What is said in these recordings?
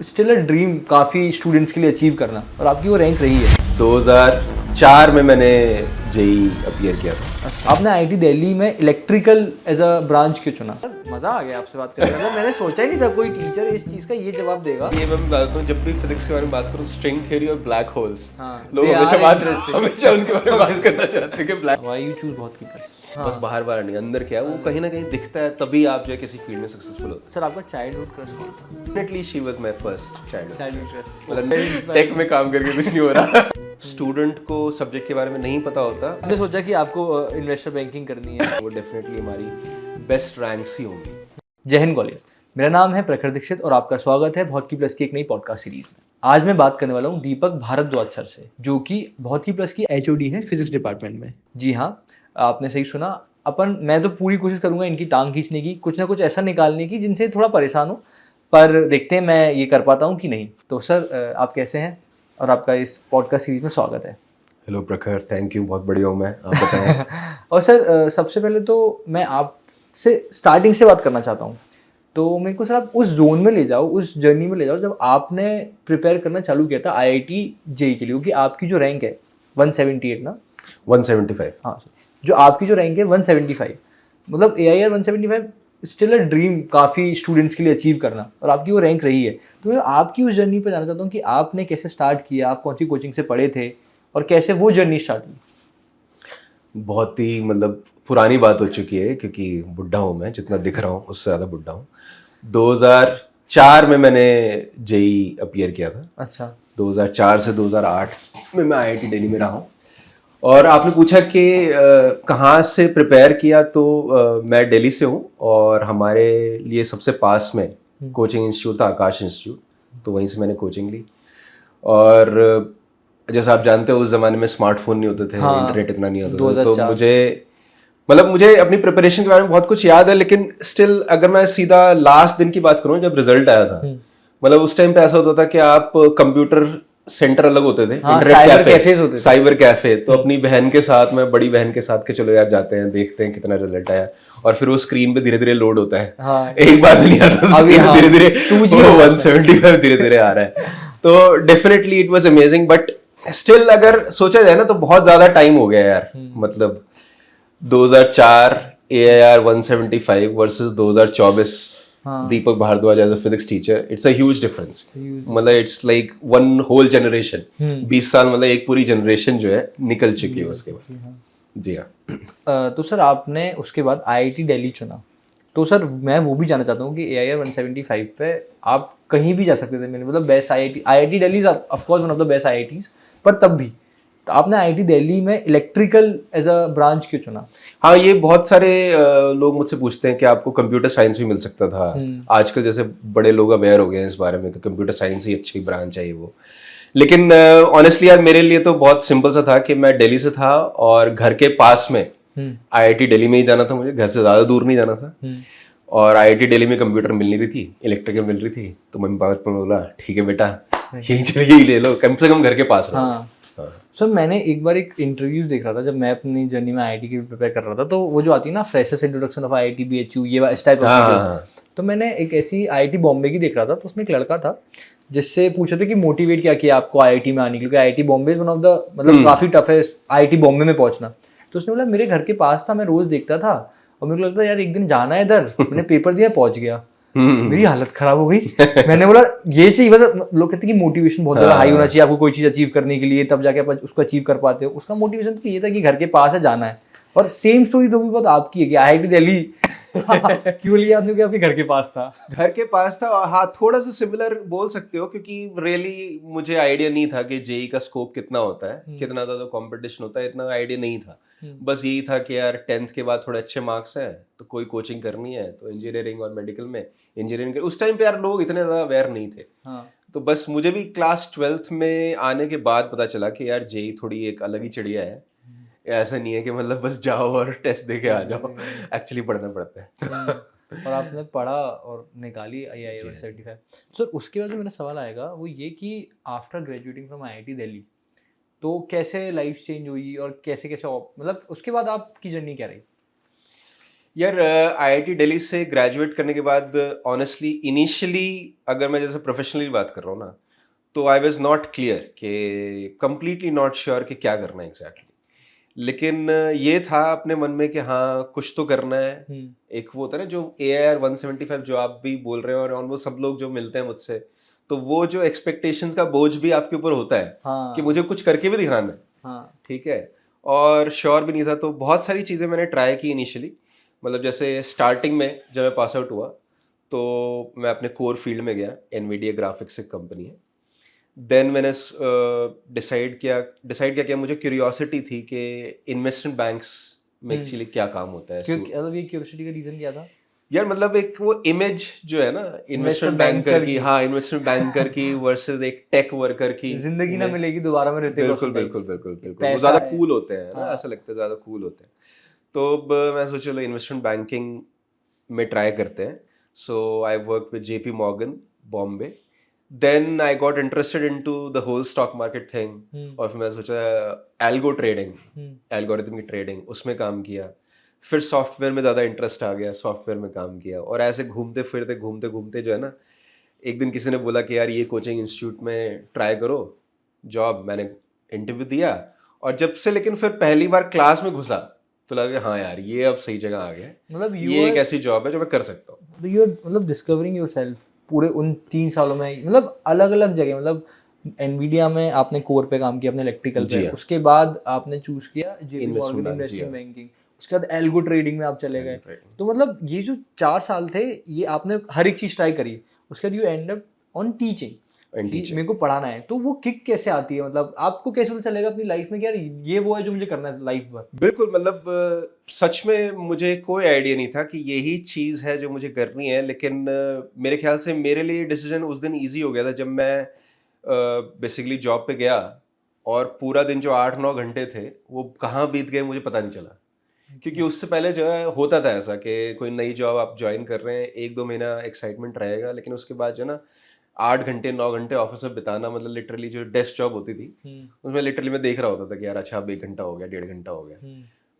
Still a dream काफ़ी students के लिए अचीव करना, और आपकी वो रैंक रही है। 2004 में मैंने जेई अपीयर किया था। आपने आईआईटी दिल्ली में इलेक्ट्रिकल एज अ ब्रांच क्यों चुना? मज़ा आ गया आपसे बात करके। मतलब मैंने सोचा ही नहीं था कोई टीचर इस चीज़ का ये जवाब देगा। ये मैं बताता हूँ, जब भी फिजिक्स के बारे में बात करूँ, स्ट्रिंग थ्योरी और ब्लैक होल्स, हाँ, लोग they हमेशा are interesting. हमेशा उनके बारे में बात करना चाहते हैं कि ब्लैक Why you choose बहुत की बस बाहर नहीं, अंदर क्या है वो कहीं ना कहीं दिखता है, तभी आप जो है किसी फील्ड में सक्सेसफुल होते सर, आपका चाइल्डहुड क्रश कौन था? हैं। Definitely she was my first child. Childhood crush मतलब टेक में काम करके कुछ नहीं हो रहा। स्टूडेंट को सब्जेक्ट के बारे में नहीं पता होता, मैंने सोचा कि आपको इन्वेस्टर बैंकिंग करनी है। वो डेफिनेटली हमारी बेस्ट रैंक्स ही होंगी। जय हिंद कॉलेज। मेरा नाम है प्रखर दीक्षित और आपका स्वागत है बहुत की प्लस की एक नई पॉडकास्ट सीरीज में। आज मैं बात करने वाला हूँ दीपक भारद्वाज सर से, जो कि बहुत की प्लस की एचओडी है फिजिक्स डिपार्टमेंट में। जी हाँ, आपने सही सुना। मैं तो पूरी कोशिश करूंगा इनकी टांग खींचने की, कुछ ना कुछ ऐसा निकालने की जिनसे थोड़ा परेशान हो, पर देखते हैं मैं ये कर पाता हूँ कि नहीं। तो सर, आप कैसे हैं? और आपका इस पॉडकास्ट सीरीज में स्वागत है। हेलो प्रखर, थैंक यू, बहुत बढ़िया हूँ मैं, आप बताएं। और सर, सबसे पहले तो मैं आपसे स्टार्टिंग से बात करना चाहता हूँ। तो मेरे को सर आप उस जोन में ले जाओ, उस जर्नी में ले जाओ जब आपने प्रिपेयर करना चालू किया था आईआईटी जेई के लिए, क्योंकि आपकी जो रैंक है 178 ना? 175। हाँ सर, जो आपकी जो रैंक है 175, मतलब AIR 175 स्टिल अ ड्रीम काफ़ी स्टूडेंट्स के लिए अचीव करना, और आपकी वो रैंक रही है। तो मैं आपकी उस जर्नी पे जानना चाहता हूँ कि आपने कैसे स्टार्ट किया, आप कौन सी कोचिंग से पढ़े थे, और कैसे वो जर्नी स्टार्ट हुई। बहुत ही मतलब पुरानी बात हो चुकी है, क्योंकि बुढ़ा हूँ मैं, जितना दिख रहा हूँ उससे ज़्यादा बुढ़ा हूँ। 2004 में मैंने जेई अपीयर किया था। अच्छा। 2004 से 2008 में मैं आईआईटी दिल्ली में रहा हूँ। और आपने पूछा कि कहाँ से प्रिपेयर किया, तो मैं दिल्ली से हूँ और हमारे लिए सबसे पास में कोचिंग इंस्टीट्यूट था, आकाश इंस्टीट्यूट, तो वहीं से मैंने कोचिंग ली। और जैसा आप जानते हो, उस ज़माने में स्मार्टफोन नहीं होते थे, हाँ, इंटरनेट इतना नहीं होता था, तो 2004। मुझे अपनी प्रिपरेशन के बारे में बहुत कुछ याद है, लेकिन स्टिल अगर मैं सीधा लास्ट दिन की बात करूं, जब रिजल्ट आया था, मतलब उस टाइम पे ऐसा होता था कि आप कंप्यूटर सेंटर अलग होते थे, हाँ, इंटरनेट साइबर कैफे, कैफेज होते थे। साइबर कैफे, तो अपनी बहन के साथ, मैं बड़ी बहन के साथ के चलो यार जाते हैं, देखते हैं कितना रिजल्ट आया, और फिर वो स्क्रीन पे धीरे धीरे लोड होता है। हाँ, एक बार नहीं आता, अभी स्क्रीन हाँ, पे धीरे 2G धीरे होगा उसमें। 175 धीरे धीरे आ रहा है। तो definitely it was amazing, but still अगर सोचा जाए ना तो बहुत ज्यादा टाइम हो गया यार। मतलब 2004 AIR 175 वर्सेस 2024 हाँ, Deepak Bhardwaj as a physics teacher, it's a huge difference. Huge मतलब it's like one whole generation, 20 साल, मतलब एक पूरी जनरेशन जो है निकल चुकी है उसके बाद। जी हाँ। जी हाँ। तो सर, आपने उसके बाद आईआईटी दिल्ली चुना। तो सर, मैं वो भी जानना चाहता हूँ कि AIR 175 पे आप कहीं भी जा सकते थे। मैंने मतलब best IIT Delhi is of course one of the best IITs, पर तब भी तो आपने आईआईटी दिल्ली में इलेक्ट्रिकल एज अ ब्रांच क्यों चुना? हाँ, ये बहुत सारे लोग मुझसे पूछते हैं कि आपको कंप्यूटर साइंस भी मिल सकता था। आजकल जैसे बड़े लोग अवेयर हो गए हैं इस बारे में कि कंप्यूटर साइंस ही अच्छी ब्रांच है ये वो। लेकिन ऑनेस्टली यार, मेरे लिए तो बहुत सिंपल सा था कि मैं दिल्ली से था और घर के पास में आईआईटी दिल्ली में ही जाना था, मुझे घर से ज़्यादा दूर नहीं जाना था। और आईआईटी दिल्ली में कंप्यूटर मिल नहीं रही थी, इलेक्ट्रिकल मिल रही थी, तो मम्मी पापा ने बोला ठीक है बेटा, यही चलिए, यही ले लो, कम से कम घर के पास रहो। हाँ सर, मैंने एक बार एक इंटरव्यूज देख रहा था जब मैं अपनी जर्नी में आईआईटी की प्रिपेयर कर रहा था, तो वो जो आती है ना freshers introduction of IIT BHU, ये इस टाइप ऑफ हाँ हाँ वीडियोस। हाँ। तो मैंने एक ऐसी आईआईटी बॉम्बे की देख रहा था, तो उसमें एक लड़का था जिससे पूछा था कि मोटिवेट क्या किया आपको आईआईटी में आने के लिए, क्योंकि IIT Bombay is one of the मतलब काफी टफ है आईआईटी बॉम्बे में पहुंचना। तो उसने बोला मेरे घर के पास था, मैं रोज देखता था, और मेरे को लगता यार एक दिन जाना है इधर, मैंने पेपर दिया, पहुंच गया। मेरी हालत खराब हो गई। मैंने बोला ये चाहिए, मतलब लोग कहते हैं कि मोटिवेशन बहुत ज्यादा हाई होना चाहिए आपको कोई चीज अचीव करने के लिए, तब जाके आप उसको अचीव कर पाते हो। उसका मोटिवेशन तो ये था कि घर के पास है, जाना है। और सेम स्टोरी तो भी बहुत आपकी है कि आईआईटी दिल्ली क्यों लिया आपने, कि आपके घर के पास था? घर के पास था, हाँ, थोड़ा सा सिमिलर बोल सकते हो, क्योंकि रियली मुझे आइडिया नहीं था कि जेई का स्कोप कितना होता है, कितना ज़्यादा कंपटीशन होता है, इतना आइडिया नहीं था। बस यही था कि यार 10th के बाद थोड़े अच्छे मार्क्स हैं तो कोई कोचिंग करनी है, तो इंजीनियरिंग और मेडिकल में इंजीनियरिंग। उस टाइम पे यार लोग इतने ज़्यादा अवेयर नहीं थे। हाँ, तो बस मुझे भी क्लास 12th में आने के बाद पता चला कि यार जेई थोड़ी एक अलग ही चिड़िया है। ऐसा नहीं है कि मतलब बस जाओ और टेस्ट दे के आ जाओ, एक्चुअली पढ़ना पड़ता है। और आपने पढ़ा और निकाली AIR 175। सर, उसके बाद जो मेरा सवाल आएगा वो ये कि after graduating from IIT Delhi, तो कैसे लाइफ चेंज हुई और कैसे कैसे मतलब उसके बाद आपकी जर्नी क्या रही? यार आईआईटी दिल्ली से ग्रेजुएट करने के बाद ऑनेस्टली इनिशियली अगर मैं जैसे प्रोफेशनली बात कर रहा हूँ ना, तो आई वाज नॉट क्लियर कि कंप्लीटली नॉट श्योर कि क्या करना है एग्जैक्टली। लेकिन ये था अपने मन में कि हाँ कुछ तो करना है। एक वो होता है ना जो AIR 175 जो आप भी बोल रहे हो और ऑलमोस्ट सब लोग जो मिलते हैं मुझसे, तो वो जो एक्सपेक्टेशंस का बोझ भी आपके ऊपर होता है कि मुझे कुछ करके भी दिखाना है। ठीक है। और श्योर भी नहीं था, तो बहुत सारी चीज़ें मैंने ट्राई की इनिशियली। मतलब जैसे स्टार्टिंग में जब मैं पास आउट हुआ तो मैं अपने कोर फील्ड में गया, एनवीडिया ग्राफिक्स एक कंपनी है। देन मैंने डिसाइड किया मुझे क्यूरियोसिटी थी कि इन्वेस्टमेंट बैंक्स में एक्चुअली क्या काम होता है। क्योंकि मतलब ये क्यूरियोसिटी का रीजन क्या था? यार मतलब एक वो इमेज जो है ना इन्वेस्टमेंट बैंकर की, हाँ इन्वेस्टमेंट बैंकर की वर्सेस एक टेक वर्कर की, जिंदगी ना मिलेगी दोबारा में ऋतिक बिल्कुल रोशन बिल्कुल types। बिल्कुल बिल्कुल वो पैसा ज्यादा है। कूल होते हैं ना, हाँ। ऐसा लगता है ज्यादा कूल होते हैं। तो अब मैं सोचा चलो इन्वेस्टमेंट बैंकिंग में ट्राई करते हैं। So I work with JP Morgan Bombay. Then I got interested into the whole stock market thing, और फिर मैंने सोचा एल्गो ट्रेडिंग, एल्गोरिथम की ट्रेडिंग, उसमें काम किया। फिर सॉफ्टवेयर में ज़्यादा इंटरेस्ट आ गया, सॉफ्टवेयर में काम किया, और ऐसे घूमते घूमते जो है ना, एक दिन किसी ने बोला कि यार ये कोचिंग इंस्टीट्यूट में ट्राई करो जॉब। मैंने इंटरव्यू दिया, और जब से लेकिन फिर पहली बार क्लास में घुसा तो लगा हाँ यार ये अब सही जगह आ गया, मतलब ये एक ऐसी जॉब है जो मैं कर सकता हूँ। यू आर मतलब डिस्कवरिंग योरसेल्फ पूरे उन 3 सालों में, मतलब अलग अलग जगह, मतलब एनवीडिया में आपने कोर पे काम किया, अपने इलेक्ट्रिकल जी पे, हाँ। उसके बाद आपने चूज किया JP इन्वेस्टमेंट मॉर्गन बैंक, जी इन्वेस्टमेंट हाँ। बैंकिंग, उसके बाद एल्गो ट्रेडिंग में आप चले गए। ट्रेडिंग तो मतलब ये जो 4 साल थे, ये आपने हर एक चीज ट्राई करी, उसके बाद you and up on teaching and कि टीचिंग। मेरे को पढ़ाना है। तो वो किक कैसे आती है, मतलब आपको कैसे पता चलेगा अपनी लाइफ में कि यार ये वो है जो मुझे करना है लाइफ भर? बिल्कुल, मतलब सच में मुझे कोई आइडिया नहीं था कि यही चीज़ है जो मुझे करनी है, लेकिन मेरे ख्याल से मेरे लिए डिसीजन उस दिन ईजी हो गया था जब मैं बेसिकली जॉब पे गया, और पूरा दिन जो 8-9 घंटे थे वो कहाँ बीत गए मुझे पता नहीं चला। क्योंकि उससे पहले जो है होता था ऐसा कि कोई नई जॉब आप ज्वाइन कर रहे हैं, 1-2 महीना एक्साइटमेंट रहेगा, लेकिन उसके बाद जो है ना 8 घंटे 9 घंटे ऑफिस में बिताना, मतलब लिटरली जो डेस्क जॉब होती थी उसमें लिटरली मैं देख रहा होता था कि यार अच्छा अब 1 घंटा हो गया, 1.5 घंटा हो गया।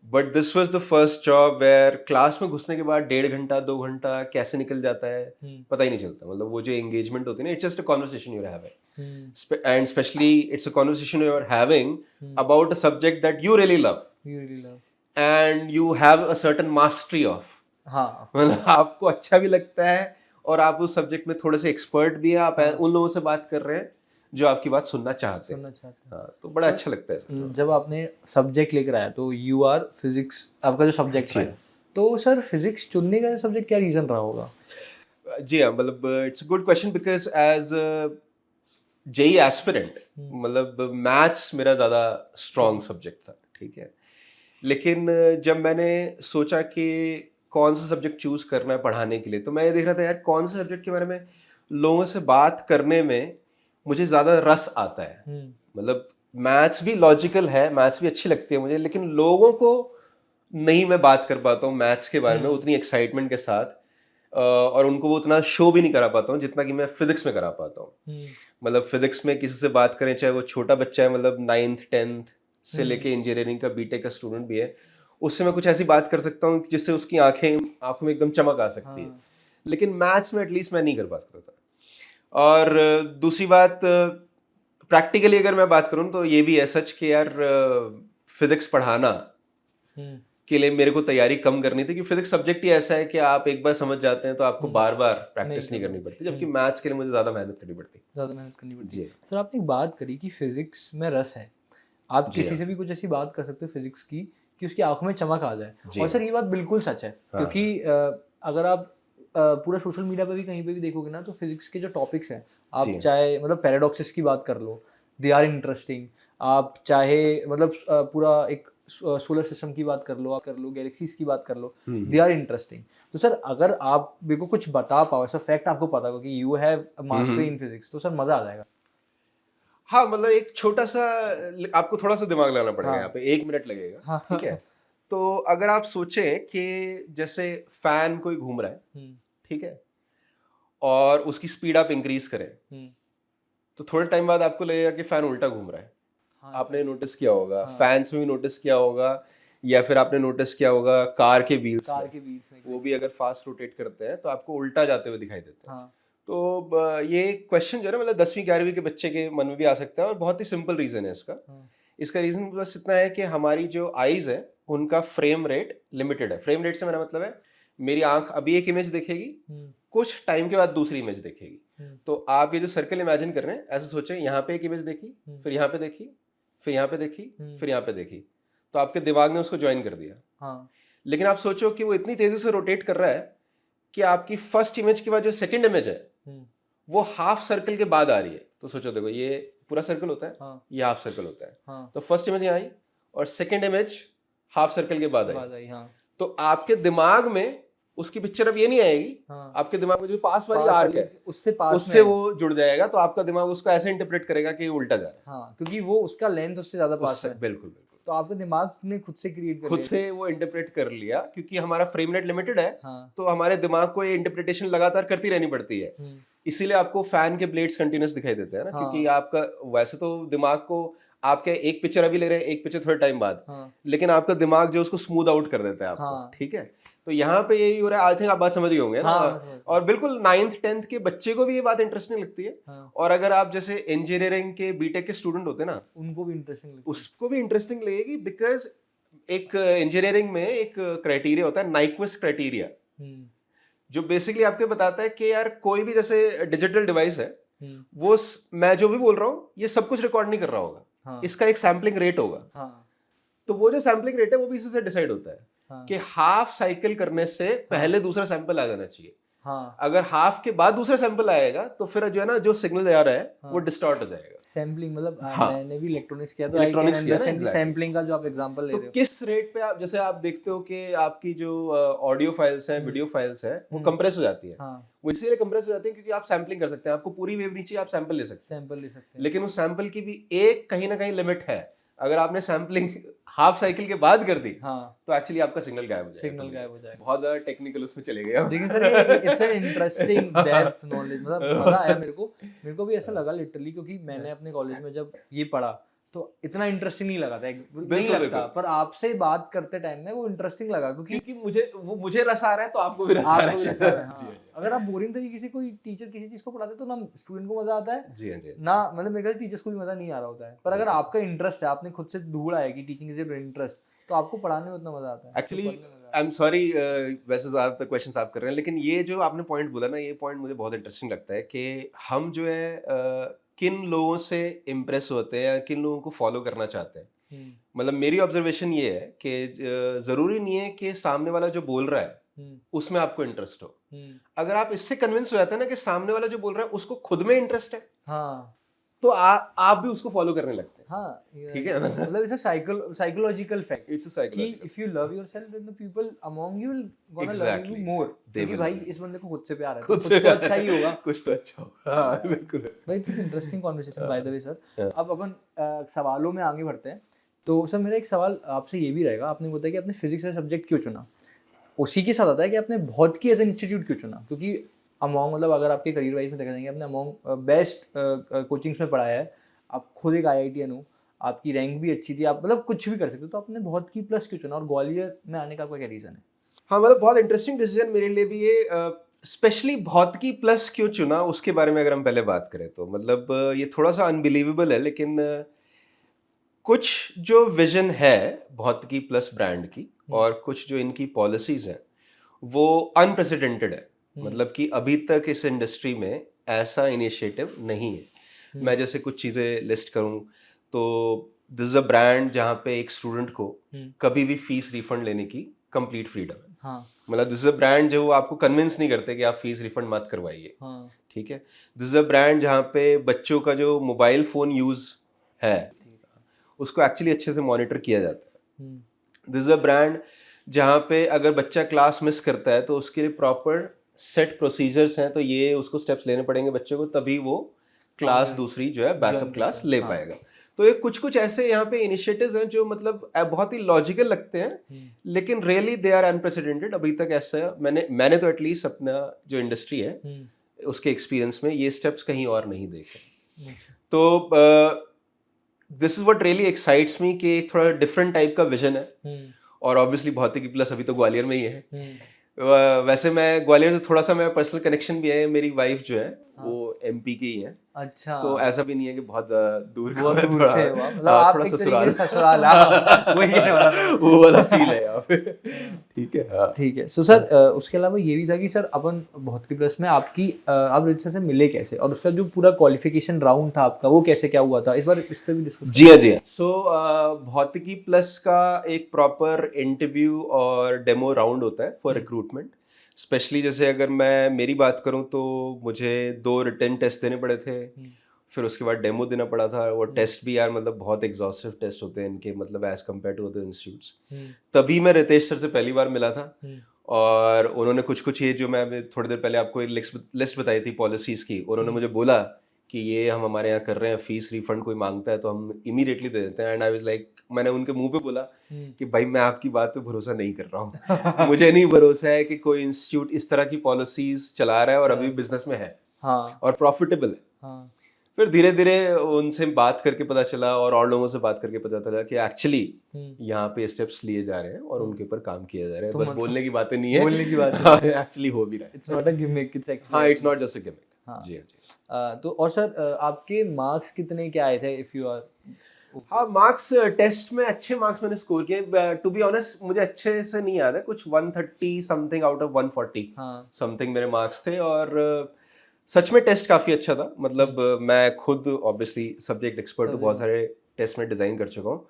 But this was the first job where class में घुसने के बाद 1.5 घंटा 2 घंटा कैसे निकल जाता है पता ही नहीं चलता। मतलब वो जो एंगेजमेंट होती है ना, it's just a conversation you are having, and specially it's a conversation you are having about a subject that you really love and you have a certain mastery of. हाँ, मतलब आपको अच्छा भी लगता है, और आप उस सब्जेक्ट में थोड़े से एक्सपर्ट भी हैं, आप उन लोगों से बात कर रहे हैं जो आपकी बात सुनना चाहते हैं। हाँ, तो बड़ा अच्छा लगता है। जब आपने सब्जेक्ट लेकर आया तो यू आर फिजिक्स आपका जो सब्जेक्ट जी है, तो सर फिजिक्स चुनने का सब्जेक्ट क्या रीजन रहा होगा? जी हाँ, मतलब it's a good question because as JEE aspirant मतलब मैथ्स मेरा ज़्यादा स्ट्रॉन्ग सब्जेक्ट था। ठीक है। लेकिन जब मैंने सोचा कि कौन सा सब्जेक्ट चूज करना है पढ़ाने के लिए, तो मैं ये देख रहा था यार कौन से सब्जेक्ट के बारे में लोगों से बात करने में मुझे ज़्यादा रस आता है। मतलब मैथ्स भी लॉजिकल है, मैथ्स भी अच्छी लगती है मुझे, लेकिन लोगों को नहीं मैं बात कर पाता हूँ मैथ्स के बारे में उतनी एक्साइटमेंट के साथ, और उनको वो उतना शो भी नहीं करा पाता हूँ जितना कि मैं फिजिक्स में करा पाता हूँ। मतलब फिजिक्स में किसी से बात करें, चाहे वो छोटा बच्चा है, मतलब 9th 10th से लेके इंजीनियरिंग का बीटेक का स्टूडेंट भी है, उससे मैं कुछ ऐसी बात कर सकता हूँ जिससे उसकी आंखों में एकदम चमक आ सकती है। लेकिन मैथ्स में एटलीस्ट मैं नहीं कर पाता था। और दूसरी बात, प्रैक्टिकली अगर मैं बात करूँ तो ये भी है सच कि यार फिजिक्स पढ़ाना के लिए मेरे को तैयारी कम करनी थी, क्योंकि फिजिक्स सब्जेक्ट ही ऐसा है कि आप एक बार समझ जाते हैं तो आपको बार बार प्रैक्टिस नहीं करनी पड़ती, जबकि मैथ्स के लिए मुझे ज़्यादा मेहनत करनी पड़ती। जी सर आपने एक बात करी कि फिजिक्स में रस है, आप जी किसी हाँ। से भी कुछ ऐसी बात कर सकते हो फिजिक्स की कि उसकी आंखों में चमक आ जाए। जी और हाँ। सर ये बात बिल्कुल सच है, क्योंकि अगर आप पूरा सोशल मीडिया पे भी कहीं पे भी देखोगे ना, तो फिजिक्स के जो टॉपिक्स हैं, जी आप हाँ। चाहे मतलब पैराडॉक्सेस की बात कर लो, दे आर इंटरेस्टिंग। आप चाहे मतलब पूरा एक सोलर सिस्टम की बात कर लो, आप कर लो गैलेक्सीज की बात कर लो, दे आर इंटरेस्टिंग। तो सर अगर आप मेरे को कुछ बता पाओ, ऐसा फैक्ट आपको पता हो कि you have mastery in physics, तो सर मजा आ जाएगा। हाँ, मतलब एक छोटा सा, आपको थोड़ा सा दिमाग लगाना पड़ेगा यहाँ हाँ पे, 1 मिनट लगेगा। हाँ ठीक है। तो अगर आप सोचें कि जैसे फैन कोई घूम रहा है, ठीक है, और उसकी स्पीड आप इंक्रीज करें, तो थोड़े टाइम बाद आपको लगेगा कि फैन उल्टा घूम रहा है। हाँ आपने नोटिस किया होगा, फैंस में भी नोटिस किया होगा या फिर आपने नोटिस किया होगा कार के व्हील्स कार के बीच में वो भी अगर फास्ट रोटेट करते हैं तो आपको उल्टा जाते हुए दिखाई देते हैं। हाँ तो ये क्वेश्चन जो है ना मतलब 10वीं 11वीं के बच्चे के मन में भी आ सकता है और बहुत ही सिंपल रीजन है इसका। हाँ इसका रीजन बस इतना है कि हमारी जो आईज है उनका फ्रेम रेट लिमिटेड है। फ्रेम रेट से मेरा मतलब है मेरी आंख अभी एक इमेज देखेगी, कुछ टाइम के बाद दूसरी इमेज देखेगी। तो आप ये जो सर्कल इमेजिन कर रहे हैं ऐसे सोचें, यहाँ पे एक इमेज देखी, फिर यहाँ पे देखी, फिर यहाँ पे देखी, फिर यहाँ पे देखी, तो आपके दिमाग ने उसको ज्वाइन कर दिया। हाँ लेकिन आप सोचो कि वो इतनी तेजी से रोटेट कर रहा है कि आपकी फर्स्ट इमेज के बाद जो सेकंड इमेज है वो हाफ सर्कल के बाद आ रही है। तो सोचो देखो ये पूरा सर्कल होता है, हाँ ये हाफ सर्कल होता है। हाँ तो फर्स्ट इमेज यहाँ आई और सेकंड इमेज हाफ सर्कल के बाद बात आई। आई हाँ तो आपके दिमाग में उसकी पिक्चर अब ये नहीं आएगी, हाँ आपके दिमाग में जो पास वाली पास आर्क वाली है उससे पास उससे में वो जुड़ जाएगा। तो आपका दिमाग उसको ऐसे इंटरप्रेट करेगा कि ये उल्टा जा रहा है। हाँ क्योंकि वो उसका लेंथ उससे ज्यादा पास उससे है, बिल्कुल बिल्कुल तो आपके दिमाग ने खुद से क्रिएट कर खुद लिया। से वो इंटरप्रेट कर लिया क्योंकि हमारा फ्रेम रेट लिमिटेड है। हाँ तो हमारे दिमाग को ये इंटरप्रिटेशन लगातार करती रहनी पड़ती है। इसीलिए आपको फैन के ब्लेड्स कंटिन्यूस दिखाई देते हैं ना, हाँ। क्योंकि आपका वैसे तो दिमाग को आपके एक पिक्चर अभी ले रहे हैं, एक पिक्चर थोड़े टाइम बाद, हाँ लेकिन आपका दिमाग जो उसको स्मूथ आउट कर देता है आपको। हाँ। ठीक है, तो यहाँ पे यही हो रहा है। आई थिंक आप बात समझ गए होंगे ना। हाँ, मैं समझ गया। और बिल्कुल 9th 10th के बच्चे को भी ये बात इंटरेस्टिंग लगती है। हाँ और अगर आप जैसे इंजीनियरिंग के बीटेक के स्टूडेंट होते हैं ना, उनको भी इंटरेस्टिंग लगता है। उसको भी इंटरेस्टिंग लगेगी। बिकॉज एक इंजीनियरिंग में एक क्राइटेरिया होता है नाइक्विस्ट क्राइटेरिया, जो बेसिकली आपको बताता है कि यार कोई भी जैसे डिजिटल डिवाइस है वो मैं जो भी बोल रहा हूँ ये सब कुछ रिकॉर्ड नहीं कर रहा होगा। हाँ इसका एक सैम्पलिंग रेट होगा। हाँ तो वो जो सैम्पलिंग रेट है वो भी इसी से डिसाइड होता है हाँ कि हाफ साइकिल करने से पहले दूसरा सैंपल आ जाना चाहिए। हाँ अगर हाफ के बाद दूसरा सैंपल आएगा तो फिर जो है ना जो सिग्नल जा रहा है वो डिस्टॉर्ट हो जाएगा। सैम्पलिंग मतलब हाँ। मैंने भी इलेक्ट्रॉनिक्स किया तो इलेक्ट्रॉनिक्स किया ना, exactly। सैम्पलिंग का जो आप एग्जांपल ले तो रहे हो, किस रेट पे आप जैसे आप देखते हो कि आपकी जो ऑडियो फाइल्स हैं, वीडियो फाइल्स हैं, वो कंप्रेस हो जाती है। हाँ वो इसलिए कंप्रेस हो जाती है क्योंकि आप सैम्पलिंग कर सकते हैं। आपको पूरी वेव नहीं चाहिए, आप सैंपल ले सकते हैं। सैंपल ले सकते हैं। लेकिन उस सैंपल की भी एक कहीं ना कहीं लिमिट है। अगर आपने सैम्पलिंग हाफ साइकिल के बाद कर दी हाँ तो एक्चुअली आपका सिग्नल गायब हो जाएगा। सिग्नल गायब हो जाएगा। बहुत ज्यादा टेक्निकल उसमें चले गए हम। लेकिन sir it's an interesting depth knowledge, मतलब मजा आया मेरे को भी ऐसा लगा लिटरली, क्योंकि मैंने अपने कॉलेज में जब ये पढ़ा तो इतना इंटरेस्टिंग नहीं लगा था, नहीं लगता, बिल्कुल। पर आपसे बात करते टाइम में वो इंटरेस्टिंग लगा क्योंकि मुझे रस आ रहा है तो आपको भी रस आ रहा आपको भी है। रस आ रहा है। हाँ। अगर आप बोरिंग तरीके से कोई टीचर किसी चीज को पढ़ाते तो ना स्टूडेंट को मजा आता है जी हाँ जी। ना, मतलब मेरे ख्याल टीचर्स को भी मजा नहीं आ रहा होता है। पर अगर आपका इंटरेस्ट है, आपने खुद से ढूंढा है कि टीचिंग इज योर इंटरेस्ट, तो आपको पढ़ाने में उतना मजा आता है। एक्चुअली आई एम सॉरी, वैसे ज्यादातर क्वेश्चंस आप कर रहे हैं, लेकिन ये जो आपने पॉइंट बोला ना, ये पॉइंट मुझे बहुत इंटरेस्टिंग लगता है कि हम जो है किन लोगों से इम्प्रेस होते हैं या किन लोगों को फॉलो करना चाहते हैं। मतलब मेरी ऑब्जर्वेशन ये है कि जरूरी नहीं है कि सामने वाला जो बोल रहा है उसमें आपको इंटरेस्ट हो। अगर आप इससे कन्विंस हो जाते हैं ना कि सामने वाला जो बोल रहा है उसको खुद में इंटरेस्ट है, हाँ तो आप भी उसको फॉलो करने लगते हैं। हाँ ठीक है ना? मतलब it's a psychological fact it's a psychological. If you love yourself then the people among you will gonna love Exactly. You more, They क्योंकि will भाई love you. इस बंदे को खुद से प्यार है, खुद तो से कुछ तो अच्छा ही होगा। कुछ तो अच्छा होगा। हाँ, बिल्कुल। भाई it's interesting conversation by the way sir. अब अपन सवालों में आगे बढ़ते हैं। तो सर मेरा एक सवाल आपसे ये भी रहेगा, आपने बताया कि आपने फिजिक्स का सब्जेक्ट क्यों चुना, उसी के साथ आता है कि आपने भौतिकी एज एन इंस्टीट्यूट क्यों चुना, क्योंकि अमोंग, मतलब अगर आपके करियर वाइज में देखा जाएंगे, आपने अमोंग बेस्ट कोचिंग्स में पढ़ाया है, आप खुद एक IITian हो, आपकी रैंक भी अच्छी थी, आप मतलब कुछ भी कर सकते हो, तो आपने भौतिकी प्लस क्यों चुना और ग्वालियर में आने का आपका क्या रीज़न है? हाँ, मतलब बहुत इंटरेस्टिंग डिसीजन मेरे लिए भी ये। स्पेशली भौतिकी प्लस क्यों चुना उसके बारे में अगर हम पहले बात करें तो मतलब ये थोड़ा सा अनबिलीवेबल है, लेकिन कुछ जो विजन है भौतिकी प्लस ब्रांड की और कुछ जो इनकी पॉलिसीज हैं वो अनप्रेसिडेंटेड है। मतलब कि अभी तक इस इंडस्ट्री में ऐसा इनिशिएटिव नहीं है। मैं जैसे कुछ चीज़ें लिस्ट करूं तो दिस इज अ ब्रांड जहाँ पे एक स्टूडेंट को कभी भी फीस रिफंड लेने की कंप्लीट फ्रीडम है। हाँ मतलब दिस इज अ ब्रांड जो आपको कन्विंस नहीं करते कि आप फीस रिफंड मत करवाइए। हाँ ठीक है, दिस इज अ ब्रांड जहाँ पे बच्चों का जो मोबाइल फोन यूज है उसको एक्चुअली अच्छे से मॉनिटर किया जाता है। दिस इज अ ब्रांड जहाँ पे अगर बच्चा क्लास मिस करता है तो उसके लिए प्रॉपर सेट प्रोसीजर्स हैं, तो ये उसको स्टेप्स लेने पड़ेंगे बच्चे को, तभी वो क्लास दूसरी जो है बैकअप क्लास ले पाएगा। तो ये कुछ ऐसे यहाँ पे इनिशिएटिव्स हैं जो मतलब बहुत ही लॉजिकल लगते हैं, लेकिन रियली दे आर अनप्रेसिडेंटेड। अभी तक ऐसा मैंने तो एटलीस्ट अपना जो इंडस्ट्री है उसके एक्सपीरियंस में ये स्टेप्स कहीं और नहीं देखे। तो this is what really excites मी कि एक थोड़ा डिफरेंट टाइप का विजन है और ऑब्वियसली भौतिकी प्लस अभी तो ग्वालियर में ही है। हम्म, वैसे मैं ग्वालियर से थोड़ा सा मेरा पर्सनल कनेक्शन भी है, मेरी वाइफ जो है हाँ, वो एमपी की ही है, अच्छा, तो ऐसा भी नहीं है कि बहुत दूर का बहुत है, दूर थोड़ा से हुआ मतलब हाँ, आप थोड़ा एक तरीके ससुराल से ससुराल, हाँ वही कहने वाला था मैं। वो वाला फील है यहाँ पे। हाँ, ठीक है, हाँ। ठीक है। सो सर उसके अलावा ये भी था कि सर अपन भौतिकी प्लस में आपकी आप रजिस्टर से मिले कैसे, और उसका जो पूरा क्वालिफिकेशन राउंड था आपका वो कैसे क्या हुआ था, इस बार इस पर भी डिस्कस जी हाँ, जी हाँ। सो भौतिकी प्लस का एक प्रॉपर इंटरव्यू और डेमो राउंड होता है फॉर रिक्रूटमेंट। स्पेशली जैसे अगर मैं मेरी बात करूं तो मुझे 2 रिटन टेस्ट देने पड़े थे, फिर उसके बाद डेमो देना पड़ा था। वो टेस्ट भी यार मतलब बहुत एग्जॉस्टिव टेस्ट होते हैं इनके, मतलब as compare to other institutes. तभी मैं रितेश सर से पहली बार मिला था, और उन्होंने कुछ कुछ ये जो मैं अभी थोड़ी देर पहले आपको एक लिस्ट बताई थी पॉलिसीज की, उन्होंने मुझे बोला कि ये हम हमारे यहाँ कर रहे हैं, फीस रिफंड कोई मांगता है तो हम इमीडिएटली दे देते हैं। एंड आई वाज लाइक, मैंने उनके मुंह पे बोला कि भाई मैं आपकी बात पे भरोसा नहीं कर रहा हूँ। मुझे नहीं भरोसा है कि कोई इंस्टीट्यूट इस तरह की पॉलिसीज चला रहा है और अभी बिजनेस में है हाँ, और प्रॉफिटेबल है। हाँ, फिर धीरे धीरे उनसे बात करके पता चला और लोगों से बात करके पता चला कि एक्चुअली यहाँ पे स्टेप्स लिए जा रहे हैं और उनके ऊपर काम किया जा रहा है। तो बस मतलब बोलने की बातें नहीं है, बोलने की बात नहीं, एक्चुअली हो भी रहा it's not a gimmick, it's है। हाँ, it's actually. Not just a gimmick. हाँ, जी हाँ, जी। तो और सर आपके मार्क्स कितने क्या आए थे, इफ यू आर हाँ, मार्क्स टेस्ट में अच्छे मार्क्स मैंने स्कोर किए। टू बी ऑनेस्ट मुझे अच्छे से नहीं याद है, कुछ 130 समथिंग आउट ऑफ 140 हाँ, समथिंग मेरे मार्क्स थे। और सच में टेस्ट काफी अच्छा था। मतलब मैं खुद ऑब्वियसली सब्जेक्ट एक्सपर्ट हूँ, बहुत सारे टेस्ट में डिजाइन कर चुका हूँ।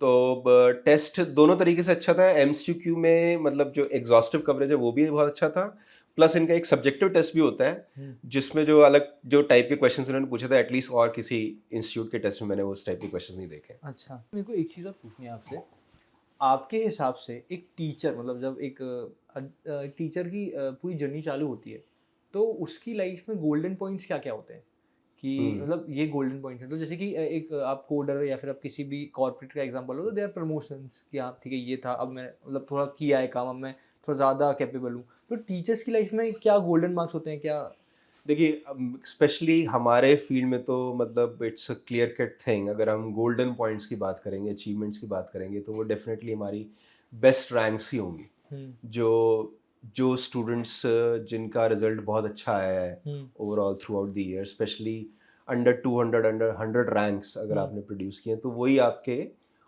तो टेस्ट दोनों तरीके से अच्छा था। एमसीक्यू में मतलब जो एग्जॉस्टिव कवरेज है वो भी बहुत अच्छा था, प्लस इनका एक सब्जेक्टिव टेस्ट भी होता है जिसमें जो अलग जो टाइप के क्वेश्चंस इन्होंने पूछे थे, एटलीस्ट और किसी इंस्टीट्यूट के टेस्ट में मैंने उस टाइप के क्वेश्चंस नहीं देखे। अच्छा। मेरे को एक चीज़ और पूछनी है आपसे, आपके हिसाब से एक टीचर मतलब जब एक टीचर की पूरी जर्नी चालू होती है, तो उसकी लाइफ में गोल्डन पॉइंट्स क्या क्या होते हैं, कि हम्म मतलब ये गोल्डन पॉइंट्स हैं। तो जैसे कि एक आप कोडर या फिर आप किसी भी कॉर्पोरेट का एग्जांपल हो तो दे आर प्रमोशंस, कि हाँ ठीक है ये था, अब मैं मतलब थोड़ा किया है काम, अब मैं थोड़ा ज़्यादा कैपेबल हूँ। तो टीचर्स की लाइफ में क्या गोल्डन मार्क्स होते हैं क्या? देखिए, स्पेशली हमारे फील्ड में तो मतलब it's a clear cut thing. अगर हम गोल्डन पॉइंट्स की बात करेंगे, अचीवमेंट्स की बात करेंगे, तो वो डेफिनेटली हमारी बेस्ट रैंक्स ही होंगी। हम्म, जो जो स्टूडेंट्स जिनका रिजल्ट बहुत अच्छा आया है hmm, overall throughout the year, specially under 200 under 100 ranks अगर आपने प्रोड्यूस किए तो वही आपके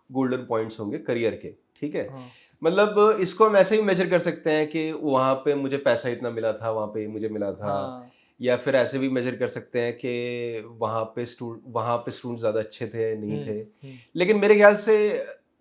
गोल्डन पॉइंट्स होंगे करियर के। ठीक है, हाँ, मतलब इसको हम ऐसे ही मेजर कर सकते हैं कि वहाँ पे मुझे पैसा इतना मिला था, वहाँ पे मुझे मिला था, हाँ, या फिर ऐसे भी मेजर कर सकते हैं कि वहाँ पे स्टूडेंट ज़्यादा अच्छे थे नहीं थे। लेकिन मेरे ख्याल से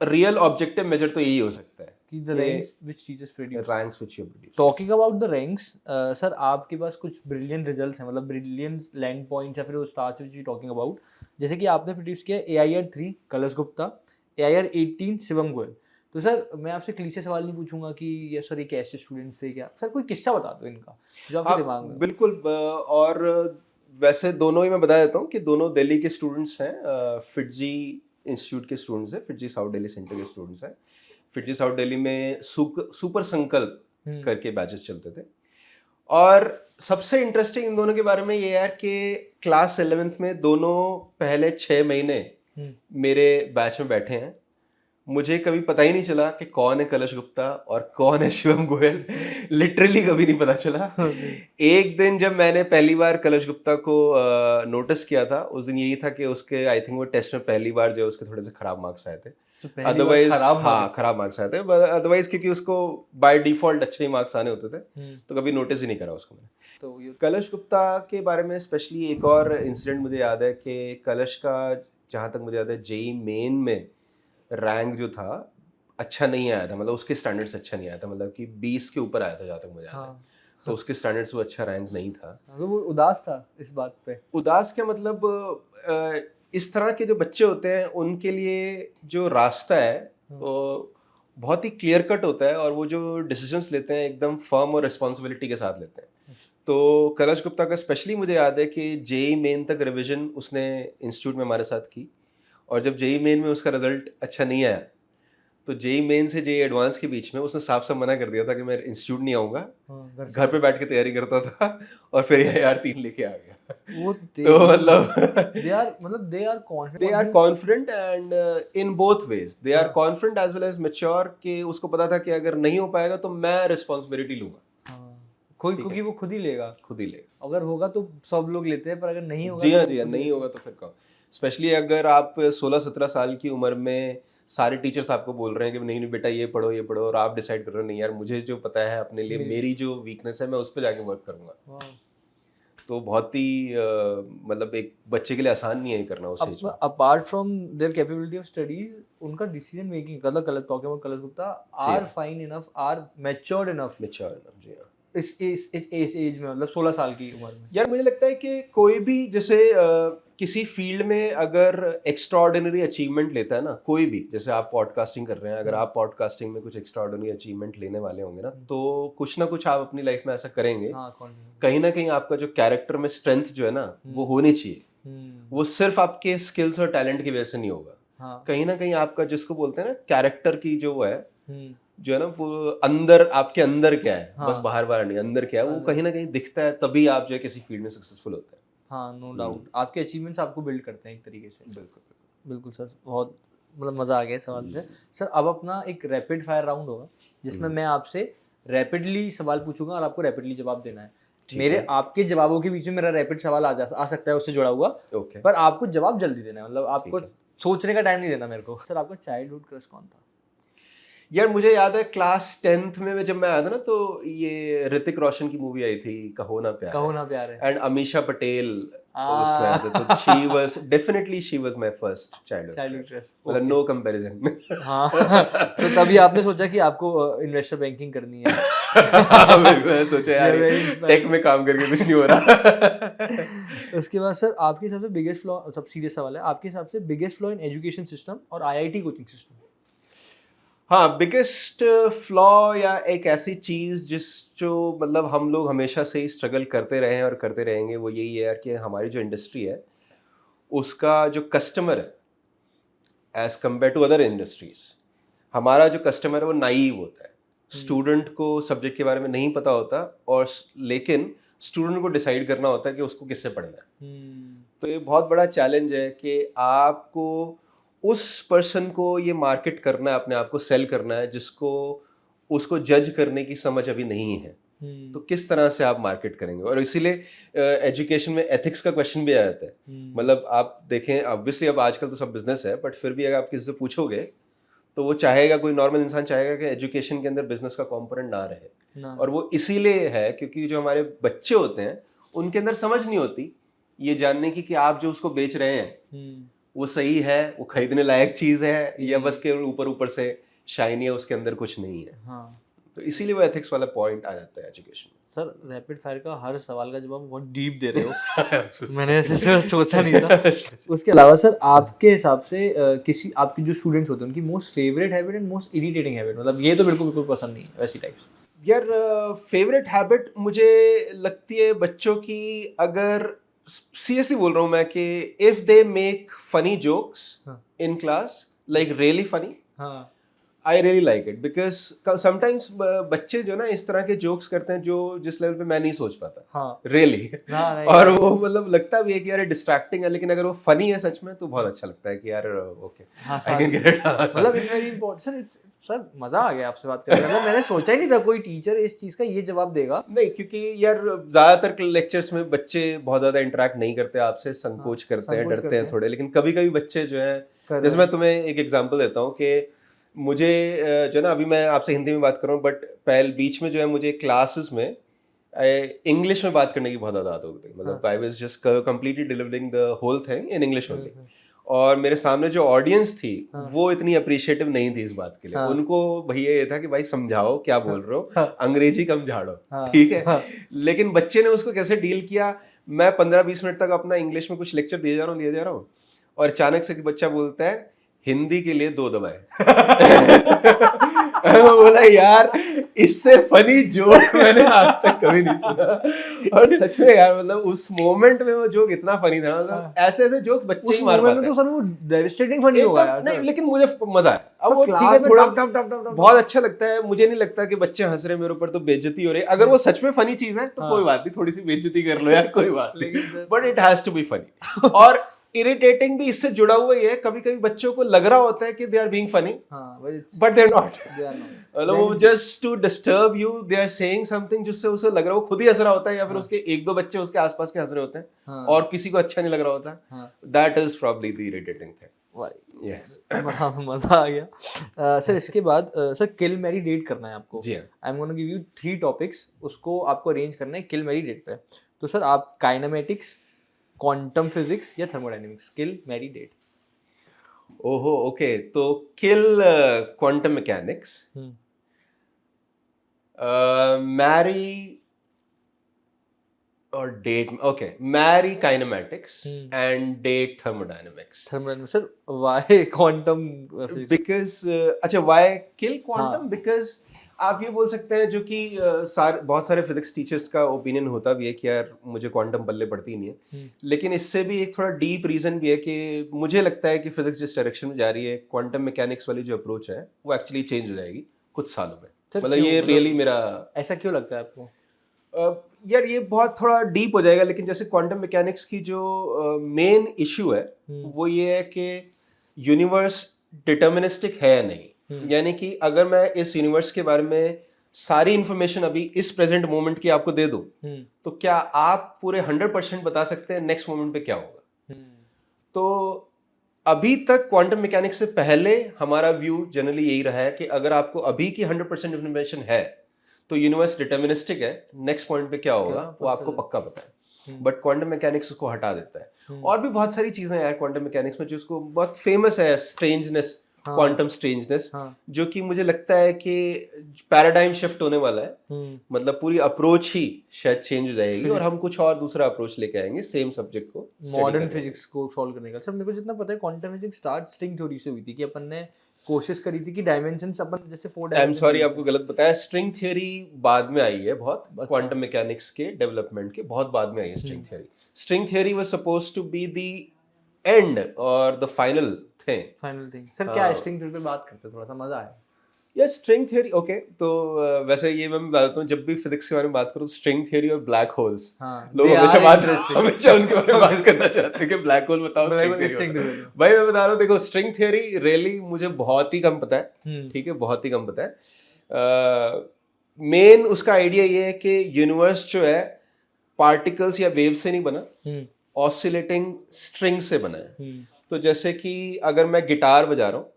रियल ऑब्जेक्टिव मेजर तो यही हो सकता है कि द कि ranks which teachers produce. Ranks which you produce. Talking about the ranks, sir आपके पास कुछ ब्रिलियंट रिजल्ट्स हैं, मतलब ब्रिलियंट लैंड पॉइंट्स या फिर वो stars which you talking about, जैसे कि आपने प्रोड्यूस किया AIR 3 कलश गुप्ता, AIR 18 शिवम गोयल। तो सर मैं आपसे क्लीशे सवाल नहीं पूछूंगा कि ये सर ये कैसे स्टूडेंट्स थे, क्या सर कोई किस्सा बता दो इनका जो आपके हाँ, दिमाग में हो। बिल्कुल। और वैसे दोनों ही मैं बता देता हूँ कि दोनों दिल्ली के स्टूडेंट्स हैं, फिटजी इंस्टीट्यूट के स्टूडेंट्स हैं, फिटजी साउथ दिल्ली सेंटर के स्टूडेंट्स हैं। फिटजी साउथ दिल्ली में सुपर संकल्प हम्म, करके बैचेस चलते थे। और सबसे इंटरेस्टिंग इन दोनों के बारे में ये यार कि क्लास 11th में दोनों पहले 6 महीने हम्म, मेरे बैच में बैठे हैं। मुझे कभी पता ही नहीं चला कि कौन है कलश गुप्ता और कौन है शिवम गोयल। लिटरली कभी नहीं पता चला। ओके, एक दिन जब मैंने पहली बार कलश गुप्ता को नोटिस किया था, उस दिन यही था कि उसके आई थिंक वो टेस्ट में पहली बार जो उसके थोड़े से खराब मार्क्स आए थे। तो पहली बार अदरवाइज खराब हाँ, मार्क्स। खराब मार्क्स आए थे। अदरवाइज क्योंकि उसको बाय डिफॉल्ट अच्छे ही मार्क्स आने होते थे, तो कभी नोटिस ही नहीं करा उसको मैंने। तो ये कलश गुप्ता के बारे में स्पेशली एक और इंसिडेंट मुझे याद है कि कलश का, जहाँ तक मुझे याद है, जेई मेन में रैंक जो था अच्छा नहीं आया था, मतलब उसके स्टैंडर्ड से अच्छा नहीं आया था, मतलब कि 20 के ऊपर आया था जहाँ तक मुझे याद है। हाँ, तो उसके स्टैंडर्ड से वो अच्छा रैंक नहीं था। तो वो उदास था इस बात पे। उदास क्या मतलब, इस तरह के जो बच्चे होते हैं उनके लिए जो रास्ता है वो बहुत ही क्लियर कट होता है, और वो जो डिसीजंस लेते हैं एकदम फर्म और रिस्पॉन्सिबिलिटी के साथ लेते हैं। तो कलश गुप्ता का स्पेशली मुझे याद है कि जेई मेन तक रिवीजन उसने इंस्टीट्यूट में हमारे साथ की, और जब जेई मेन में उसका रिजल्ट अच्छा नहीं आया तो जेई मेन से जेई एडवांस के बीच में उसने साफ साफ मना कर दिया था कि मैं इंस्टीट्यूट नहीं आऊँगा, हाँ, घर से घर पे बैठ के तैयारी करता था, और फिर AIR 3 लेके आ गया। वो तो मतलब they are they are confident and in both ways they are confident as well as mature कि उसको पता था कि अगर नहीं हो पाएगा तो मैं रिस्पॉन्सिबिलिटी लूंगा, कोई, क्योंकि वो खुद ही लेगा, खुद ही लेगा। अगर होगा तो सब लोग लेते हैं, पर अगर नहीं होगा जी हाँ, तो जी हाँ, खुद ही नहीं लेते होगा तो फिर कौन। स्पेशली अगर आप 16-17 साल की उम्र में सारे टीचर्स आपको बोल रहे हैं कि नहीं नहीं बेटा ये पढ़ो ये पढ़ो, और आप डिसाइड कर रहे हो नहीं यार मुझे जो पता है अपने लिए, मेरी जो वीकनेस है मैं उस पर जाके वर्क करूंगा, हैं। तो बहुत ही मतलब एक बच्चे के लिए आसान नहीं है ये करना उस एज में। Apart from their capability of studies, उनका डिसीजन मेकिंग, मतलब colour talking about colour Gupta, are fine enough, are matured enough mature enough, जी हाँ। इस एज में, मतलब 16 साल की उम्र में। यार मुझे लगता है कि कोई भी जैसे किसी फील्ड में अगर एक्स्ट्राऑर्डिनरी अचीवमेंट लेता है ना, कोई भी, जैसे आप पॉडकास्टिंग कर रहे हैं, अगर आप पॉडकास्टिंग में कुछ एक्स्ट्राऑर्डिनरी अचीवमेंट लेने वाले होंगे ना कुछ आप अपनी लाइफ में ऐसा करेंगे, कहीं ना कहीं आपका जो कैरेक्टर में स्ट्रेंथ जो है ना वो होनी चाहिए। वो सिर्फ आपके स्किल्स और टैलेंट की वजह से नहीं होगा, कहीं ना कहीं आपका जिसको बोलते हैं ना कैरेक्टर की जो है, जो है ना वो अंदर, आपके अंदर क्या है, बस बाहर बाहर नहीं, अंदर क्या है वो कहीं ना कहीं दिखता है, तभी आप जो है किसी फील्ड में सक्सेसफुल होते हैं। हाँ, नो डाउट, आपके अचीवमेंट्स आपको बिल्ड करते हैं एक तरीके से। बिल्कुल बिल्कुल सर, बहुत मतलब मज़ा आ गया इस सवाल से। सर अब अपना एक रैपिड फायर राउंड होगा जिसमें मैं आपसे रैपिडली सवाल पूछूंगा और आपको रैपिडली जवाब देना है। मेरे आपके जवाबों के बीच में मेरा रैपिड सवाल आ सकता है उससे जुड़ा हुआ, पर आपको जवाब जल्दी देना है, मतलब आपको सोचने का टाइम नहीं देना मेरे को। सर आपका चाइल्डहुड क्रश कौन था? यार मुझे याद है क्लास 10th में जब मैं आया था ना, तो ये ऋतिक रोशन की मूवी आई थी कहो ना प्यार है, एंड अमीषा पटेल उसमें आया था, तो she was definitely my first childhood crush, मतलब नो कंपैरिजन। हाँ तो तभी आपने सोचा कि आपको इन्वेस्टर बैंकिंग करनी है। मैं सोचा यार टेक में काम करके कुछ नहीं हो रहा। उसके बाद सर आपके हिसाब से बिगेस्ट फ्लॉ, सब सीरियस सवाल है, आपके हिसाब से biggest flaw in education system और आईआईटी कोचिंग सिस्टम? हाँ, बिगेस्ट फ्लॉ या एक ऐसी चीज जो मतलब हम लोग हमेशा से ही स्ट्रगल करते रहे हैं और करते रहेंगे, वो यही है यार कि हमारी जो इंडस्ट्री है उसका जो कस्टमर है as compare to other industries, हमारा जो कस्टमर है वो नाइव होता है। स्टूडेंट को सब्जेक्ट के बारे में नहीं पता होता, और लेकिन स्टूडेंट को डिसाइड करना होता है कि उसको किससे पढ़ना है। तो ये बहुत बड़ा चैलेंज है कि आपको उस पर्सन को ये मार्केट करना है, अपने आप को सेल करना है, जिसको उसको जज करने की समझ अभी नहीं है। तो किस तरह से आप मार्केट करेंगे, और इसीलिए एजुकेशन में एथिक्स का क्वेश्चन भी आ जाता है। मतलब आप देखें, ऑब्वियसली अब आजकल तो सब बिजनेस है, बट फिर भी अगर आप किसी से पूछोगे तो वो चाहेगा, कोई नॉर्मल इंसान चाहेगा कि एजुकेशन के अंदर बिजनेस का कंपोनेंट ना रहे। और वो इसीलिए है क्योंकि जो हमारे बच्चे होते हैं उनके अंदर समझ नहीं होती ये जानने की कि आप जो उसको बेच रहे हैं वो सही है, वो खरीदने लायक चीज है, या बस केवल ऊपर ऊपर से शाइनी है, उसके अंदर कुछ नहीं है। हाँ। तो इसीलिए वो एथिक्स वाला पॉइंट आ जाता है एजुकेशन। सर रैपिड फायर का हर सवाल का जवाब बहुत डीप दे रहे हो। मैंने ऐसे सोचा नहीं था। उसके अलावा सर आपके हिसाब से किसी आपके जो स्टूडेंट्स होते हैं उनकी most favourite habit and most irritating habit, मतलब ये तो बिल्कुल बिल्कुल पसंद नहीं है वैसी टाइप्स? यार फेवरेट हैबिट मुझे लगती है बच्चों की, अगर सीरियसली बोल रहा हूँ मैं, कि if they make funny jokes in class, like really funny, I really like it, because sometimes बच्चे जो ना इस तरह के जोक्स करते हैं जो जिस लेवल पे मैं नहीं सोच पाता, रियली। और वो मतलब लगता भी है कि यार डिस्ट्रैक्टिंग है, लेकिन अगर वो फनी है सच में तो बहुत अच्छा लगता है कि यार okay I can get it. मतलब इट्स वेरी इंपॉर्टेंट। सर मजा आ गया आपसे बात करके, मतलब मैंने सोचा ही नहीं था कोई टीचर इस चीज का ये जवाब देगा। नहीं, क्योंकि यार ज्यादातर लेक्चर्स में बच्चे बहुत ज्यादा इंटरेक्ट नहीं करते आपसे, संकोच करते हैं, डरते हैं थोड़े, लेकिन कभी कभी बच्चे जो है, जैसे मैं तुम्हें एक एग्जांपल देता हूँ कि मुझे जो ना, अभी मैं आपसे हिंदी में बात कर रहा हूँ, बट पहले बीच में जो है मुझे क्लासेस में इंग्लिश में बात करने की बहुत आदत हो गई। मतलब I was just completely delivering the whole thing in English only, और मेरे सामने जो ऑडियंस थी वो इतनी अप्रिशिएटिव नहीं थी इस बात के लिए। उनको भैया ये था कि भाई समझाओ क्या बोल रहे हो, अंग्रेजी कम झाड़ो, ठीक है। लेकिन बच्चे ने उसको कैसे डील किया, मैं 15-20 मिनट तक अपना इंग्लिश में कुछ लेक्चर दिए जा रहा हूँ, और अचानक से बच्चा बोलता है हिंदी के लिए 2 दबाएं। मैं बोला यार इससे फनी जोक मैंने आज तक कभी नहीं सुना। और सच में यार मतलब उस मोमेंट में वो जोक इतना फनी था, मतलब ऐसे ऐसे जोक्स बच्चे उस ही मार मोमेंट पाते में हैं। तो सर वो डेविस्टेटिंग फनी होगा एकदम यार नहीं, सर। लेकिन मुझे मजा आया। अब पर वो ठीक क्लास है में थोड़ा टप टप टप टप टप बहुत अच्छा लगता है, मुझे नहीं लगता कि बच्चे हंस रहे मेरे ऊपर तो बेइज्जती हो रही है। अगर वो सच में फनी चीज है तो हाँ। कोई बात नहीं, थोड़ी सी बेइज्जती कर लो यार, कोई बात नहीं, लेकिन sir- but it has to be funny. और इरिटेटिंग भी इससे जुड़ा हुआ ही है, कभी कभी बच्चों को लग रहा होता है कि दे आर बीइंग फनी हाँ, but it's- but they are not. they are not. मतलब वो just to disturb you, they are saying something जिससे उसे लग रहा है वो खुद ही हंस रहा होता है, या फिर उसके 1-2 बच्चे उसके आसपास के हंस रहे होते हैं हाँ। और किसी को अच्छा नहीं लग रहा होता। हाँ। That is probably the irritating thing. भाई यस। बड़ा मजा आ गया। सर इसके बाद सर किल मैरी डेट करना है आपको। जी हाँ। I am gonna give you 3 topics, उसको आपको अरेंज करना है किल मैरी डेट पे। तो सर आप काइनेमेटिक्स, क्वांटम फिजिक्स या थर्मोडायनेमिक्स, किल मैरी डेट। ओहो ओके, तो किल क्वांटम मैकेनिक्स, मैरी और date, okay marry kinematics and date thermodynamics. Thermodynamics sir, why quantum physics? Because अच्छा व्हाई किल क्वांटम, हाँ। Because आप ये बोल सकते हैं जो कि बहुत सारे फिजिक्स टीचर्स का ओपिनियन होता भी है कि यार मुझे क्वांटम पल्ले पड़ती ही नहीं है, लेकिन इससे भी एक थोड़ा डीप रीजन भी है कि मुझे लगता है कि फिजिक्स जिस डायरेक्शन में जा रही है, क्वांटम मैकेनिक्स वाली जो अप्रोच है वो एक्चुअली चेंज हो जाएगी कुछ सालों में। सर मतलब क्यों? ये मतलब रियली मेरा ऐसा क्यों लगता है आपको? यार ये बहुत थोड़ा डीप हो जाएगा, लेकिन जैसे क्वांटम मैकेनिक्स की जो मेन इशू है वो ये है कि यूनिवर्स डिटर्मिनिस्टिक है या नहीं। यानी कि अगर मैं इस यूनिवर्स के बारे में सारी इंफॉर्मेशन अभी इस प्रेजेंट मोमेंट की आपको दे दूं, तो क्या आप पूरे 100% बता सकते हैं नेक्स्ट मोमेंट पे क्या होगा? तो अभी तक क्वांटम मैकेनिक्स से पहले हमारा व्यू जनरली यही रहा है कि अगर आपको अभी की 100% इंफॉर्मेशन है तो यूनिवर्स डिटर्मिनिस्टिक है, नेक्स्ट पॉइंट पे क्या होगा वो आपको पक्का पता है। बट क्वांटम मैकेनिक्स उसको हटा देता है। और भी बहुत सारी चीजें यार क्वांटम मैकेनिक्स में जिसको बहुत फेमस है, स्ट्रेंजनेस, क्वांटम स्ट्रेंजनेस, जो कि मुझे लगता है कि पैराडाइम शिफ्ट होने वाला है। मतलब पूरी अप्रोच ही शायद चेंज हो जाएगी और हम कुछ और दूसरा अप्रोच लेके आएंगे सेम सब्जेक्ट को, मॉडर्न फिजिक्स को सॉल्व करने का। सर मेरे को जितना पता है quantum physics start string theory से हुई थी, कि अपन ने कोशिश करी थी कि डायमेंशंस अपन जैसे 4 आई एम डायमेंशन। सॉरी आपको गलत बताया, स्ट्रिंग थ्योरी बाद में आई है बहुत, अच्छा। क्वांटम मैकेनिक्स के डेवलपमेंट के बहुत बाद में आई है string theory. String theory was supposed to be the end और द फाइनल थिंग। सर क्या स्ट्रिंग थ्योरी पे बात करते हैं, थोड़ा सा मजा आया। या स्ट्रिंग थ्योरी ओके, तो वैसे ये मैं बताता हूँ, जब भी फिजिक्स के बारे में बात करूँ, स्ट्रिंग थ्योरी और ब्लैक होल्स, लोग हमेशा उनके बारे में बात करना चाहते हैं कि ब्लैक होल बताओ स्ट्रिंग थ्योरी। भाई मैं बता रहा हूँ, देखो स्ट्रिंग थ्योरी रियली मुझे बहुत ही कम पता है, ठीक है, बहुत ही कम पता है। मेन उसका आइडिया ये है कि यूनिवर्स जो है पार्टिकल्स या वेव से नहीं बना, ऑसिलेटिंग स्ट्रिंग से बना है। तो जैसे कि अगर मैं गिटार बजा रहा हूँ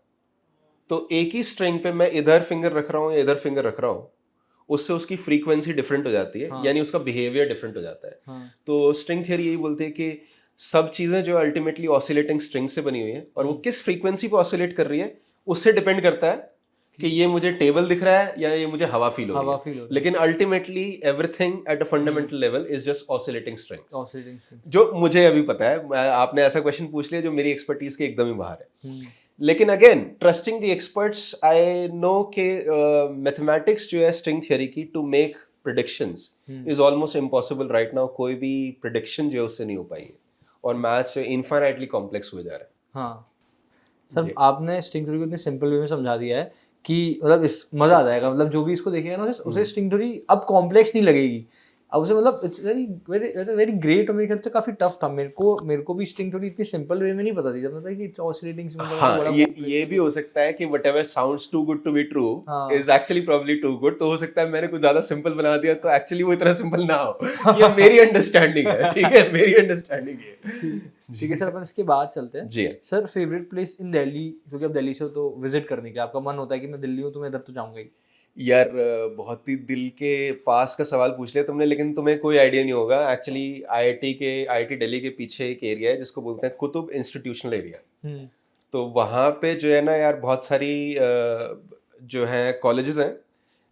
तो एक ही स्ट्रिंग पे मैं इधर फिंगर रख रहा हूँ या इधर फिंगर रख रहा हूँ, उससे उसकी फ्रीक्वेंसी डिफरेंट हो जाती है, यानी उसका बिहेवियर डिफरेंट हो जाता है। तो स्ट्रिंग थ्योरी यही बोलते हैं कि सब चीजें जो अल्टीमेटली ऑसिलेटिंग स्ट्रिंग से बनी हुई है और वो किस फ्रीक्वेंसी पे ऑसिलेट कर रही है उससे डिपेंड करता है कि ये मुझे टेबल दिख रहा है या ये मुझे हवा फील हो रही है। लेकिन ultimately everything at a fundamental level is just oscillating strings, जो मुझे अभी पता है। आपने ऐसा क्वेश्चन पूछ लिया जो मेरी एक्सपर्टीज के एकदम ही बाहर है। लेकिन again trusting the experts, I know के मैथमेटिक्स जो है स्ट्रिंग थ्योरी की to make predictions is almost impossible right now. कोई भी प्रेडिक्शन जो है उससे नहीं हो पाई है और मैथ्स जो इनफाइनाइटली कॉम्प्लेक्स हुए जा रहा है। हाँ सर, आपने स्ट्रिंग थ्योरी को इतने सिंपल वे में समझा दिया है कि मतलब इस मजा आ जाएगा। मतलब जो भी इसको देखेगा ना उसे स्ट्रिंग थ्योरी अब कॉम्प्लेक्स नहीं लगेगी। अब उसे मतलब it's very very very great. और मेरे ख्याल से काफी टफ था। मेरे को भी स्ट्रिंग थ्योरी इतनी सिंपल वे में नहीं पता थी। जब पता कि इट्स ऑसिलेटिंग से मतलब हाँ, ये भी हो सकता है कि whatever sounds too good to be true is actually probably too good. तो हो सकता है मैंने कुछ ज्यादा सिंपल बना दिया तो एक्चुअली वो इतना सिंपल ना हो। ये मेरी अंडरस्टैंडिंग है, ठीक है, मेरी अंडरस्टैंडिंग है। ठीक है सर, अपन इसके बाद चलते हैं। जी sir favourite place in Delhi, क्योंकि अब दिल्ली से हो तो विजिट करने का आपका मन होता है कि मैं दिल्ली हूँ तो मैं इधर तो जाऊंगा ही। यार बहुत ही दिल के पास का सवाल पूछ लिया तुमने, लेकिन तुम्हें कोई आइडिया नहीं होगा। एक्चुअली आईआईटी दिल्ली के पीछे एक एरिया है जिसको बोलते हैं कुतुब इंस्टीट्यूशनल एरिया। तो वहाँ पे जो है ना यार बहुत सारी जो है कॉलेजेस हैं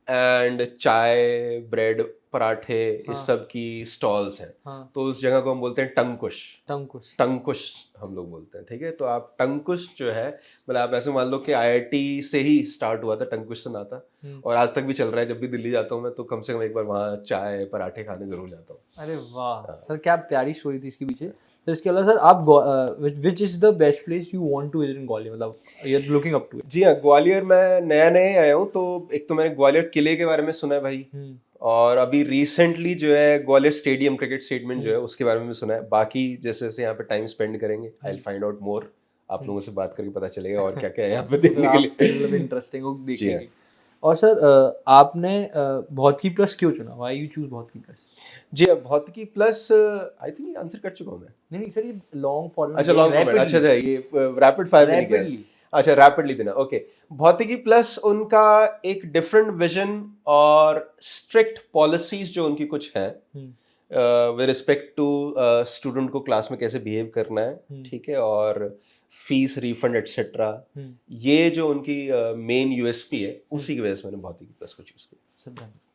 एंड चाय ब्रेड पराठे इस सब की स्टॉल्स हैं, हाँ तो उस जगह को हम बोलते हैं टंकुश। टंकुश। टंकुश हम लोग बोलते हैं, ठीक है। तो आप टंकुश जो है, मतलब आप ऐसे मान लो कि आईआईटी से ही स्टार्ट हुआ था, टंकुश से नाता, और आज तक भी चल रहा है। जब भी दिल्ली जाता हूँ मैं, तो कम से कम एक बार वहाँ चाय पराठे खाने जरूर जाता हूँ। अरे वाह सर, क्या प्यारी स्टोरी थी इसके पीछे। तो इसके अलावा सर आप which is the best place you want to visit in Gwalior, मतलब you are looking up to it. जी हाँ, ग्वालियर मैं नया नया आया हूँ, तो एक तो मैंने ग्वालियर किले के बारे में सुना है भाई, और अभी रिसेंटली जो है ग्वालियर स्टेडियम, क्रिकेट स्टेडियम जो है, उसके बारे में भी सुना है। बाकी जैसे जैसे यहाँ पे टाइम स्पेंड करेंगे, I will find out more. आप लोगों से बात करके पता चलेगा और क्या क्या है यहाँ पे तो फिर देखने के आप लिए। मतलब इंटरेस्टिंग हो जी देखने हाँ। के लिए। और सर आपने भौतिकी प्लस क्यों चुना, व्हाई यू चूज भौतिकी प्लस? जी हाँ, भौतिकी प्लस आई थिंक आंसर कर चुका हूँ मैं। नहीं नहीं सर, ये लॉन्ग फॉर्मेट अच्छा, लॉन्ग फॉर्मेट, अच्छा अच्छा, ये रैपिड फायर में नहीं किया। रैपिडली। अच्छा, रैपिडली देना, ओके। भौतिकी प्लस उनका एक डिफरेंट विजन और स्ट्रिक्ट पॉलिसीज जो उनकी कुछ हैं विद रिस्पेक्ट टू स्टूडेंट को क्लास में कैसे बिहेव करना है, ठीक है, और फीस रिफंड एटसेट्रा, ये जो उनकी मेन यूएसपी है, उसी की वजह से मैंने भौतिकी प्लस को चूज किया।